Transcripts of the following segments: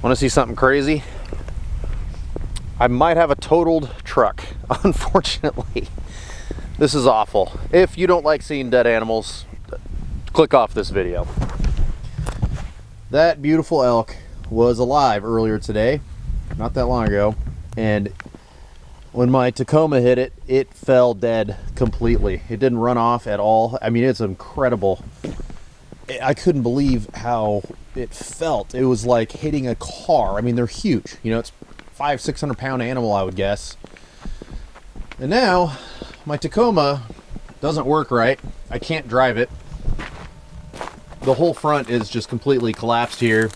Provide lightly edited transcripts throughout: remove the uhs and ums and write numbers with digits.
Want to see something crazy? I might have a totaled truck, unfortunately. This is awful. If you don't like seeing dead animals, click off this video. That beautiful elk was alive earlier today, not that long ago, and when my Tacoma hit it, it fell dead completely. It didn't run off at all. I mean, it's incredible. I couldn't believe how it felt. It was like hitting a car. I mean, they're huge. You know, it's 500-600 pound animal, I would guess. And now my Tacoma doesn't work right. I can't drive it. The whole front is just completely collapsed here.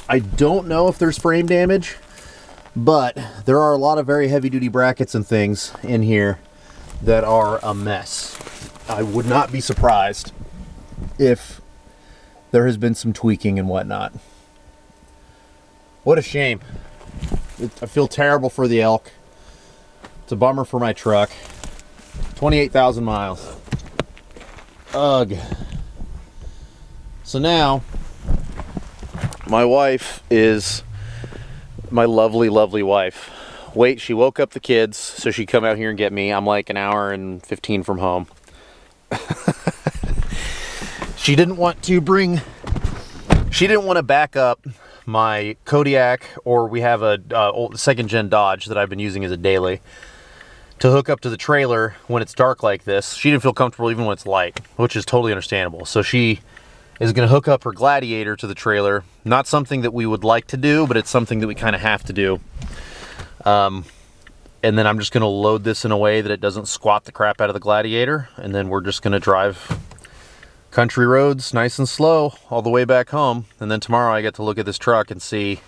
I don't know if there's frame damage, but there are a lot of very heavy duty brackets and things in here that are a mess. I would not be surprised if there has been some tweaking and whatnot. What a shame. I feel terrible for the elk. It's a bummer for my truck. 28,000 miles. Ugh. So now, my wife is my lovely, lovely wife. Wait, she woke up the kids so she'd come out here and get me. I'm like an hour and 15 from home. She didn't want to back up my Kodiak, or we have a old second gen Dodge that I've been using as a daily, to hook up to the trailer when it's dark like this. She didn't feel comfortable even when it's light, which is totally understandable. So she is going to hook up her Gladiator to the trailer. Not something that we would like to do, but it's something that we kind of have to do. And then I'm just going to load this in a way that it doesn't squat the crap out of the Gladiator, and then we're just going to drive country roads nice and slow all the way back home. And then tomorrow I get to look at this truck and see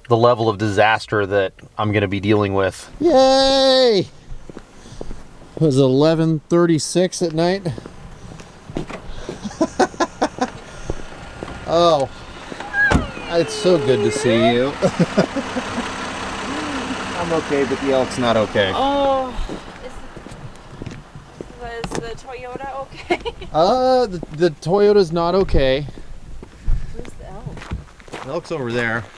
the level of disaster that I'm going to be dealing with. Yay! It was 11:36 at night. Oh, it's so good to see you. I'm okay, but the elk's not okay. Oh, is the Toyota okay? The Toyota's not okay. Where's the elk? The elk's over there. Oh,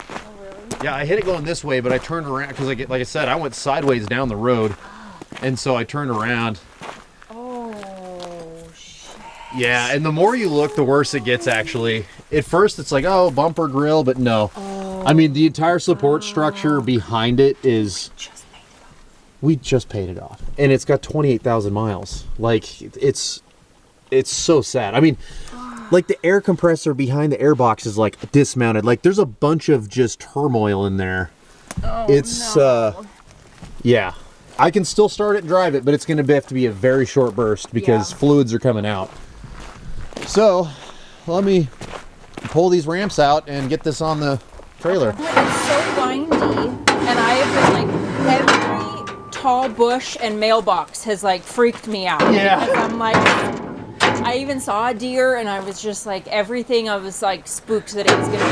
really? Yeah, I hit it going this way, but I turned around because, like I said, I went sideways down the road, and so I turned around. Oh, shit. Yeah, and the more you look, the worse it gets, actually. At first, it's like, oh, bumper grill, but no. Oh, I mean, the entire support structure behind it is... We just paid it off. And it's got 28,000 miles. Like, it's so sad. I mean, like, the air compressor behind the airbox is, like, dismounted. Like, there's a bunch of just turmoil in there. Oh, It's, no. Yeah. I can still start it and drive it, but it's going to have to be a very short burst because fluids are coming out. So, let me pull these ramps out and get this on the trailer. It's so windy, and I have been, like, every tall bush and mailbox has, like, freaked me out. Yeah. Because I'm like, I even saw a deer, and I was just like, everything, I was like spooked that it was going to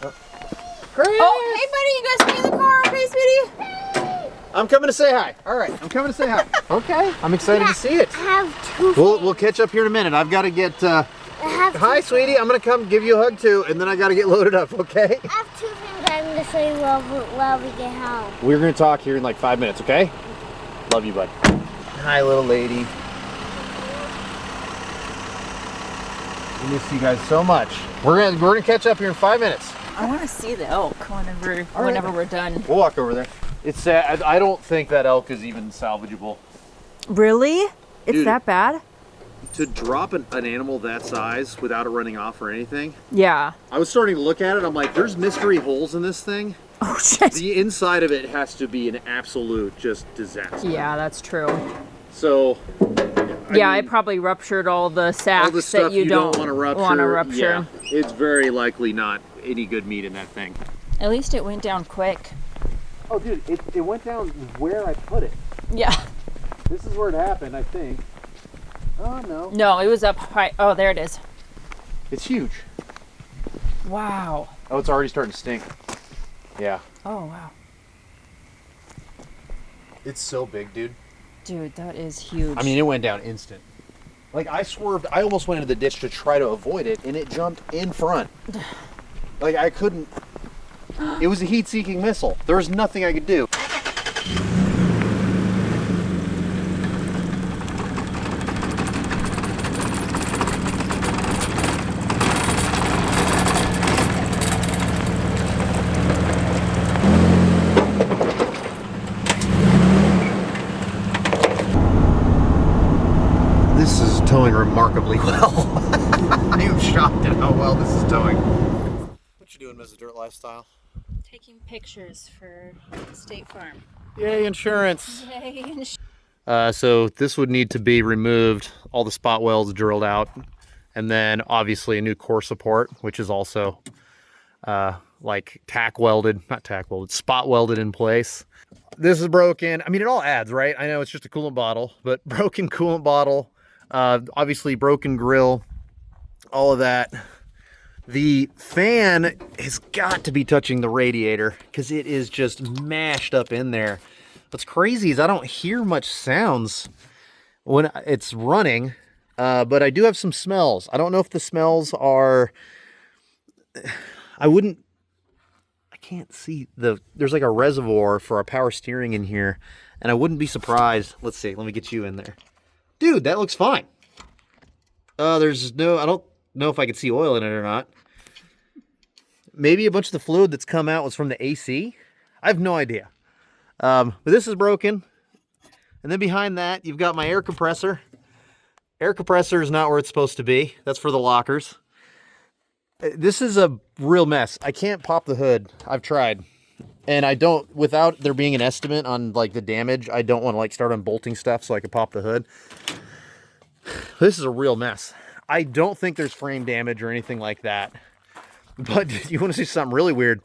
be. Chris! Oh, hey buddy, you guys be in the car, okay, sweetie? I'm coming to say hi. All right, I'm coming to say hi. Okay, I'm excited to see it. I have two. We'll catch up here in a minute. I've got to get. Hi, sweetie. I'm gonna come give you a hug too, and then I got to get loaded up. Okay? I have two things I'm going to say while we get home. We're gonna talk here in like 5 minutes. Okay? Love you, bud. Hi, little lady. I miss you guys so much. We're gonna catch up here in 5 minutes. I want to see the elk whenever we're done. We'll walk over there. It's sad. I don't think that elk is even salvageable. Really? It's Dude. that bad? To drop an animal that size without it running off or anything. Yeah. I was starting to look at it. I'm like, there's mystery holes in this thing. Oh, shit. The inside of it has to be an absolute just disaster. Yeah, that's true. So, I probably ruptured all the sacks all the stuff that you don't want to rupture. Yeah, it's very likely not any good meat in that thing. At least it went down quick. Oh, dude, it went down where I put it. Yeah. This is where it happened, I think. Oh, no. No, it was up high. Oh, there it is. It's huge. Wow. Oh, it's already starting to stink. Yeah. Oh, wow. It's so big, dude. Dude, that is huge. I mean, it went down instant. Like, I swerved. I almost went into the ditch to try to avoid it, and it jumped in front. Like, I couldn't. It was a heat-seeking missile. There was nothing I could do. This is towing remarkably well. I am shocked at how well this is towing. What you doing, Mrs. Dirt Lifestyle? Taking pictures for State Farm. Yay, insurance! Yay. So this would need to be removed, all the spot welds drilled out, and then obviously a new core support, which is also like spot welded in place. This is broken. I mean, it all adds, right? I know it's just a coolant bottle, but broken coolant bottle, obviously broken grill, all of that. The fan has got to be touching the radiator because it is just mashed up in there. What's crazy is I don't hear much sounds when it's running, but I do have some smells. I don't know if the smells are, I can't see there's like a reservoir for our power steering in here, and I wouldn't be surprised. Let's see, let me get you in there. Dude, that looks fine. I don't know if I can see oil in it or not. Maybe a bunch of the fluid that's come out was from the AC. I have no idea. But this is broken. And then behind that, you've got my air compressor. Air compressor is not where it's supposed to be. That's for the lockers. This is a real mess. I can't pop the hood. I've tried. And I don't, without there being an estimate on like the damage, I don't want to like start unbolting stuff so I can pop the hood. This is a real mess. I don't think there's frame damage or anything like that. But you want to see something really weird?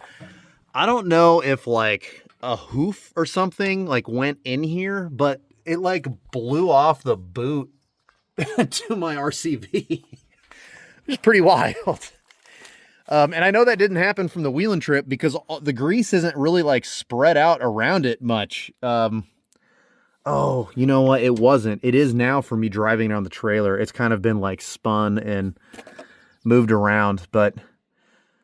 I don't know if like a hoof or something like went in here, but it like blew off the boot to my RCV. It's pretty wild. And I know that didn't happen from the wheeling trip because the grease isn't really like spread out around it much. Oh, you know what? It wasn't. It is now for me driving around the trailer. It's kind of been like spun and moved around, but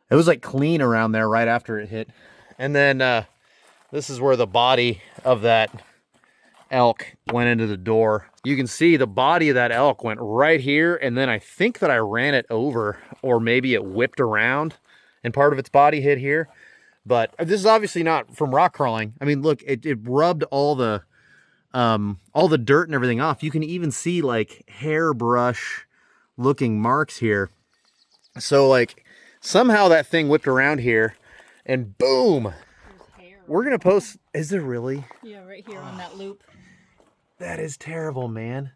it was like clean around there right after it hit. And then this is where the body of that elk went into the door. You can see the body of that elk went right here, and then I think that I ran it over, or maybe it whipped around and part of its body hit here. But this is obviously not from rock crawling. I mean, look, it rubbed all the dirt and everything off. You can even see like hairbrush looking marks here. So like somehow that thing whipped around here and boom. We're going to post. Is there really? Yeah, right here on that loop. That is terrible, man.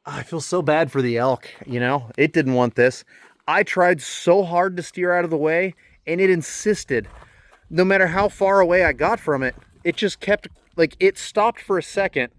I feel so bad for the elk, you know? It didn't want this. I tried so hard to steer out of the way, and it insisted. No matter how far away I got from it, it just kept, like, it stopped for a second,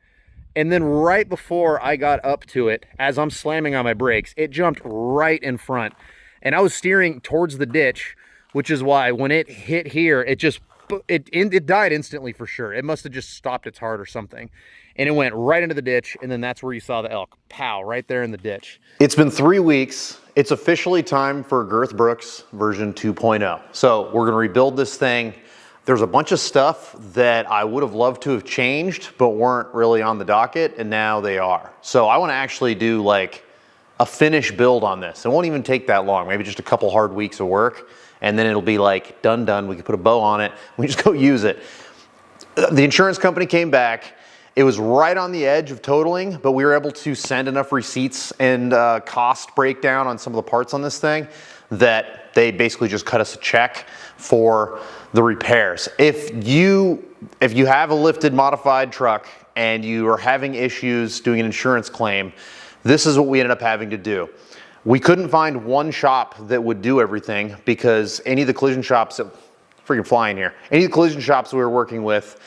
and then right before I got up to it, as I'm slamming on my brakes, it jumped right in front. And I was steering towards the ditch, which is why when it hit here, it died instantly for sure. It must have just stopped its heart or something. And it went right into the ditch, and then that's where you saw the elk. Pow, right there in the ditch. It's been 3 weeks. It's officially time for Girth Brooks version 2.0. So we're gonna rebuild this thing. There's a bunch of stuff that I would have loved to have changed, but weren't really on the docket, and now they are. So I wanna actually do like a finished build on this. It won't even take that long, maybe just a couple hard weeks of work, and then it'll be like done. We can put a bow on it. We just go use it. The insurance company came back. It was right on the edge of totaling, but we were able to send enough receipts and cost breakdown on some of the parts on this thing that they basically just cut us a check for the repairs. If you have a lifted modified truck and you are having issues doing an insurance claim, this is what we ended up having to do. We couldn't find one shop that would do everything because any of the collision shops that, freaking flying here, any of the collision shops we were working with,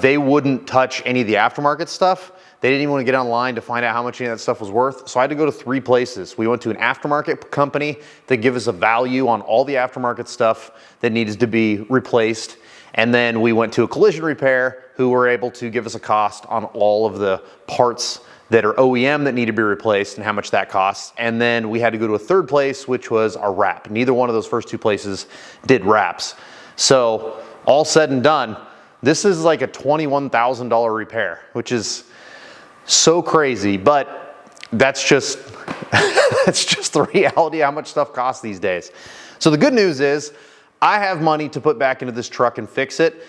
they wouldn't touch any of the aftermarket stuff. They didn't even want to get online to find out how much any of that stuff was worth. So I had to go to 3 places. We went to an aftermarket company that gave us a value on all the aftermarket stuff that needed to be replaced. And then we went to a collision repair who were able to give us a cost on all of the parts that are OEM that need to be replaced and how much that costs. And then we had to go to a third place, which was our wrap. Neither one of those first two places did wraps. So all said and done, this is like a $21,000 repair, which is so crazy, but that's just, that's just the reality of how much stuff costs these days. So the good news is I have money to put back into this truck and fix it.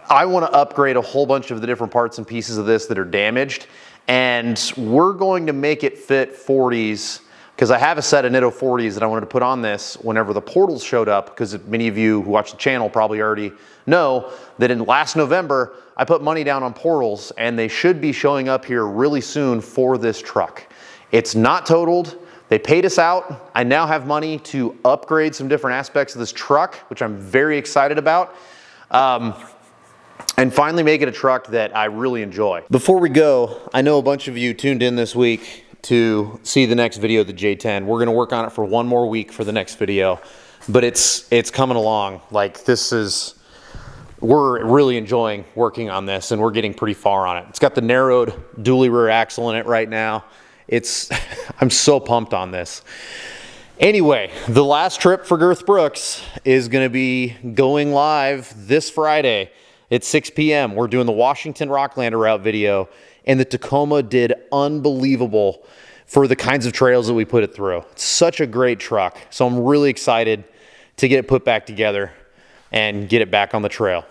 I want to upgrade a whole bunch of the different parts and pieces of this that are damaged, and we're going to make it fit 40s, because I have a set of Nitto 40s that I wanted to put on this whenever the portals showed up, because many of you who watch the channel probably already know that in last November, I put money down on portals, and they should be showing up here really soon for this truck. It's not totaled. They paid us out. I now have money to upgrade some different aspects of this truck, which I'm very excited about. And finally make it a truck that I really enjoy. Before we go, I know a bunch of you tuned in this week to see the next video of the J10. We're gonna work on it for one more week for the next video, but it's coming along. Like, we're really enjoying working on this, and we're getting pretty far on it. It's got the narrowed dually rear axle in it right now. I'm so pumped on this. Anyway, the last trip for Girth Brooks is gonna be going live this Friday at 6 p.m. We're doing the Washington Rocklander route video, and the Tacoma did unbelievable for the kinds of trails that we put it through. It's such a great truck. So I'm really excited to get it put back together and get it back on the trail.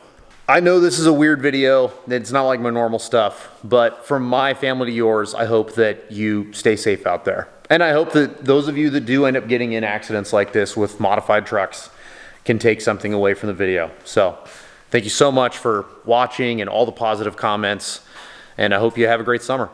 I know this is a weird video. It's not like my normal stuff, but from my family to yours, I hope that you stay safe out there. And I hope that those of you that do end up getting in accidents like this with modified trucks can take something away from the video. So thank you so much for watching and all the positive comments, and I hope you have a great summer.